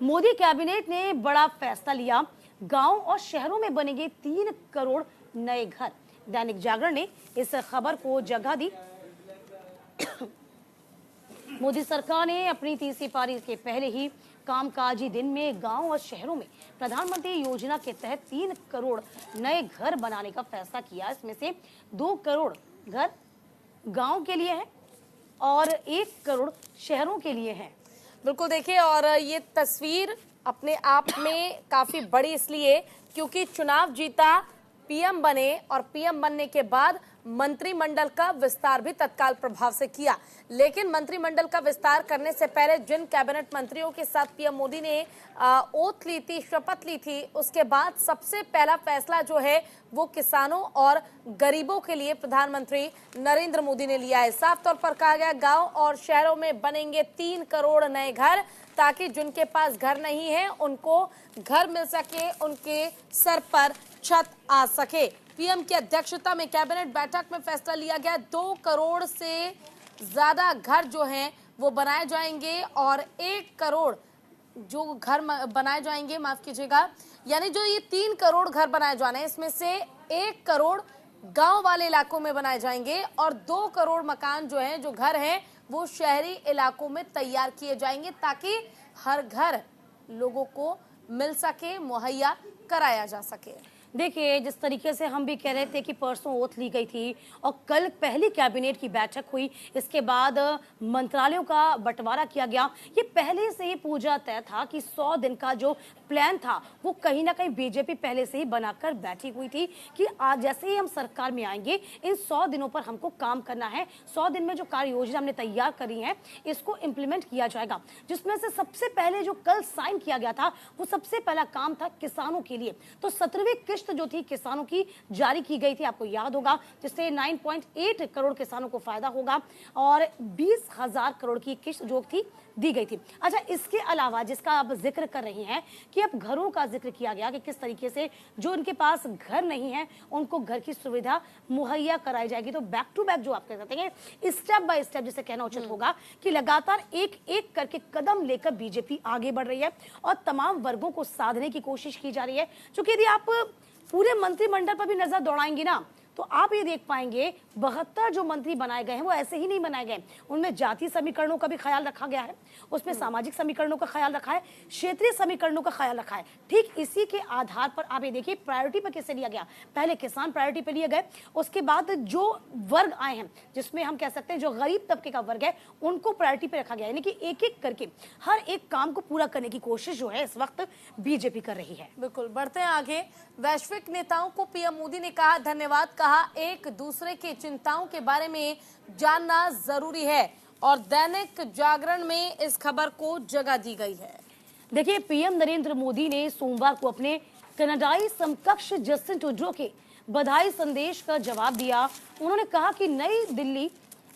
Modi cabinet ने बड़ा फैसला लिया, गांव और शहरों में बनेंगे 3 करोड़ नए घर। दैनिक जागरण ने इस खबर को जगह दी। मोदी सरकार ने अपनी तीसरी पारी के पहले ही कामकाजी दिन में गांव और शहरों में प्रधानमंत्री योजना के तहत 3 करोड़ नए घर बनाने का फैसला किया। इसमें से 2 करोड़ घर गांव के लिए है और 1 करोड़ शहरों के लिए है। बिल्कुल देखिए, और ये तस्वीर अपने आप में काफी बड़ी इसलिए क्योंकि चुनाव जीता, पीएम बने और पीएम बनने के बाद मंत्रिमंडल का विस्तार भी तत्काल प्रभाव से किया। लेकिन मंत्रिमंडल का विस्तार करने से पहले जिन कैबिनेट मंत्रियों के साथ पीएम मोदी ने ओथ ली थी, शपथ ली थी, उसके बाद सबसे पहला फैसला जो है वो किसानों और गरीबों के लिए प्रधानमंत्री नरेंद्र मोदी ने लिया है। साफ तौर पर कहा गया गांव और शहरों में बनेंगे 3 करोड़ नए घर, ताकि जिनके पास घर नहीं है उनको घर मिल सके, उनके सर पर छत आ सके। पीएम की अध्यक्षता में कैबिनेट बैठक में फैसला लिया गया, 2 करोड़ से ज्यादा घर जो हैं वो बनाए जाएंगे और 1 करोड़ जो घर बनाए जाएंगे, माफ कीजिएगा, यानी जो ये 3 करोड़ घर बनाए जाने हैं इसमें से 1 करोड़ गांव वाले इलाकों में बनाए जाएंगे और 2 करोड़ मकान जो हैं, जो घर हैं, वो शहरी इलाकों में तैयार किए जाएंगे ताकि हर घर लोगों को मिल सके, मुहैया कराया जा सके। देखिए, जिस तरीके से हम भी कह रहे थे कि परसों ओथ ली गई थी और कल पहली कैबिनेट की बैठक हुई, इसके बाद मंत्रालयों का बंटवारा किया गया। ये पहले से ही पूजा तय था कि 100 दिन का जो प्लान था वो कहीं ना कहीं बीजेपी पहले से ही बनाकर बैठी हुई थी कि आज जैसे ही हम सरकार में आएंगे इन 100 दिनों पर हमको काम करना है। 100 दिन में जो कार्य योजना हमने तैयार करी है इसको इम्प्लीमेंट किया जाएगा, जिसमें से सबसे पहले जो कल साइन किया गया था वो सबसे पहला काम था किसानों के लिए। तो 17वीं किस्त जो थी किसानों की जारी की गई थी, आपको याद होगा, जिससे 9.8 करोड़ किसानों को फायदा होगा और 20,000 करोड़ की किस्त जो थी दी गई थी। अच्छा, इसके अलावा जिसका आप जिक्र कर रही हैं कि अब घरों का जिक्र किया गया कि किस तरीके से जो उनके पास घर नहीं है उनको घर की सुविधा मुहैया कराई जाएगी। तो बैक टू बैक जो आप कह सकते हैं, स्टेप बाय स्टेप जिसे कहना उचित होगा कि लगातार एक एक करके कदम लेकर बीजेपी आगे बढ़ रही है और तमाम वर्गों को साधने की कोशिश की जा रही है। क्योंकि यदि आप पूरे मंत्रिमंडल पर भी नजर दौड़ाएंगे ना तो आप ये देख पाएंगे 72 जो मंत्री बनाए गए हैं वो ऐसे ही नहीं बनाए गए। उनमें जाति समीकरणों का भी ख्याल रखा गया है, उसमें सामाजिक समीकरणों का ख्याल रखा है, क्षेत्रीय समीकरणों का ख्याल रखा है। ठीक इसी के आधार पर आप ये देखिए प्रायोरिटी पर किसे लिया गया। पहले किसान प्रायोरिटी पे लिए गए, उसके बाद जो वर्ग आए हैं जिसमें हम कह सकते हैं जो गरीब तबके का वर्ग है उनको प्रायोरिटी पे रखा गया। यानी कि एक एक करके हर एक काम को पूरा करने की कोशिश जो है इस वक्त बीजेपी कर रही है। बिल्कुल, बढ़ते हैं आगे। वैश्विक नेताओं को पीएम मोदी ने कहा धन्यवाद, कहा एक दूसरे की चिंताओं के बारे में जानना जरूरी है और दैनिक जागरण में इस खबर को जगह दी गई है। देखिए, पीएम नरेंद्र मोदी ने सोमवार को अपने कनाडाई समकक्ष जस्टिन ट्रूडो के बधाई संदेश का जवाब दिया। उन्होंने कहा कि नई दिल्ली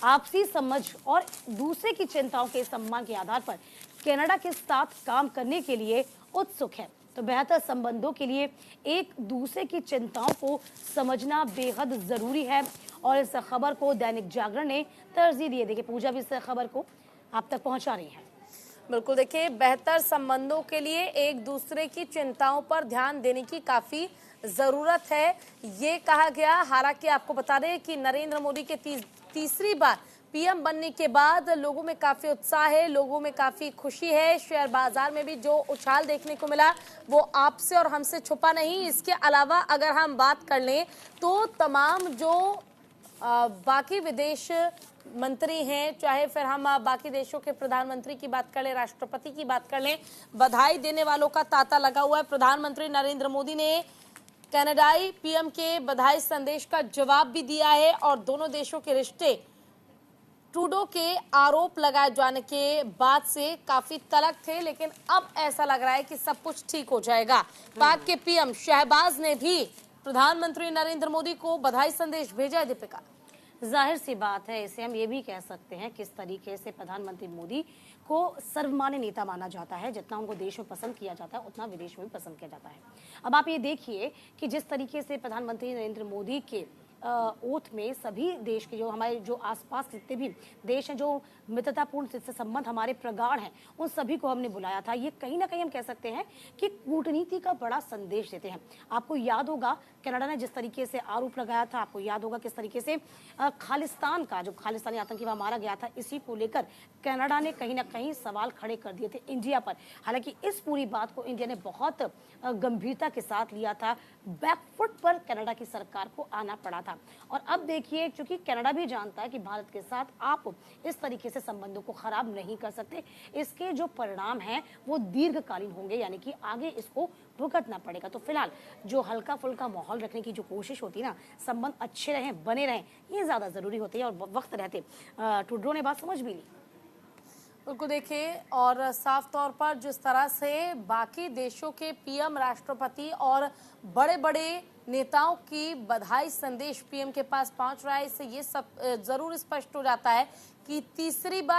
आपसी समझ और दूसरे की चिंताओं के सम्मान के आधार पर कनाडा के साथ काम करने के लिए उत्सुक है। तो बेहतर संबंधों के लिए एक दूसरे की चिंताओं को समझना बेहद जरूरी है और इस खबर को दैनिक जागरण ने तरजीह दी है। देखिए, पूजा भी इस खबर को आप तक पहुंचा रही है। बिल्कुल, देखिए, बेहतर संबंधों के लिए एक दूसरे की चिंताओं पर ध्यान देने की काफी जरूरत है, ये कहा गया। हालांकि आपको बता दें कि नरेंद्र मोदी के तीसरी बार पीएम बनने के बाद लोगों में काफी उत्साह है, लोगों में काफी खुशी है। शेयर बाजार में भी जो उछाल देखने को मिला वो आपसे और हमसे छुपा नहीं। इसके अलावा अगर हम बात कर लें तो तमाम जो बाकी विदेश मंत्री हैं, चाहे फिर हम बाकी देशों के प्रधानमंत्री की बात कर लें, राष्ट्रपति की बात कर लें, बधाई देने वालों का तांता लगा हुआ है। प्रधानमंत्री नरेंद्र मोदी ने कनाडाई पीएम के बधाई संदेश का जवाब भी दिया है और दोनों देशों के रिश्ते ट्रूडो के आरोप लगाए जाने के बाद से काफी तलख थे, लेकिन अब ऐसा लग रहा है कि सब कुछ ठीक हो जाएगा। पाक के पीएम शहबाज ने भी प्रधानमंत्री नरेंद्र मोदी को बधाई संदेश भेजा है। दीपिका, जाहिर सी बात है, इसे हम ये भी कह सकते हैं किस तरीके से प्रधानमंत्री मोदी को सर्वमान्य नेता माना जाता है। जितना उनको देश में पसंद किया जाता है उतना विदेश में भी पसंद किया जाता है। अब आप ये देखिए कि जिस तरीके से प्रधानमंत्री नरेंद्र मोदी के ओथ में सभी देश के जो हमारे जो आसपास जितने भी देश हैं, जो मित्रतापूर्ण से संबंध हमारे प्रगाढ़ हैं, उन सभी को हमने बुलाया था। ये कहीं ना कहीं हम कह सकते हैं कि कूटनीति का बड़ा संदेश देते हैं। आपको याद होगा कनाडा ने जिस तरीके से आरोप लगाया था, आपको याद होगा किस तरीके से खालिस्तान का जो खालिस्तानी आतंकी वहां मारा गया था, इसी को लेकर कनाडा ने कहीं ना कहीं सवाल खड़े कर दिए थे इंडिया पर। हालांकि इस पूरी बात को इंडिया ने बहुत गंभीरता के साथ लिया था। बैकफुट पर कनाडा की सरकार को आना पड़ा था। और अब देखिए, क्योंकि कनाडा भी जानता है कि भारत के साथ आप इस तरीके से संबंधों को खराब नहीं कर सकते, इसके जो परिणाम हैं वो दीर्घकालीन होंगे, यानी कि आगे इसको भुगतना पड़ेगा। तो फिलहाल जो हल्का फुल्का माहौल रखने की जो कोशिश होती है ना, संबंध अच्छे रहें, बने रहें, ये ज्यादा जरूरी होती है। और वक्त रहते ट्रूडो ने बात समझ भी ली। उनको देखिए, और साफ तौर पर जिस तरह से बाकी देशों के पीएम, राष्ट्रपति और बड़े बड़े नेताओं की बधाई संदेश पीएम के पास पहुंच रहा है, इससे ये सब जरूर स्पष्ट हो जाता है कि तीसरी बार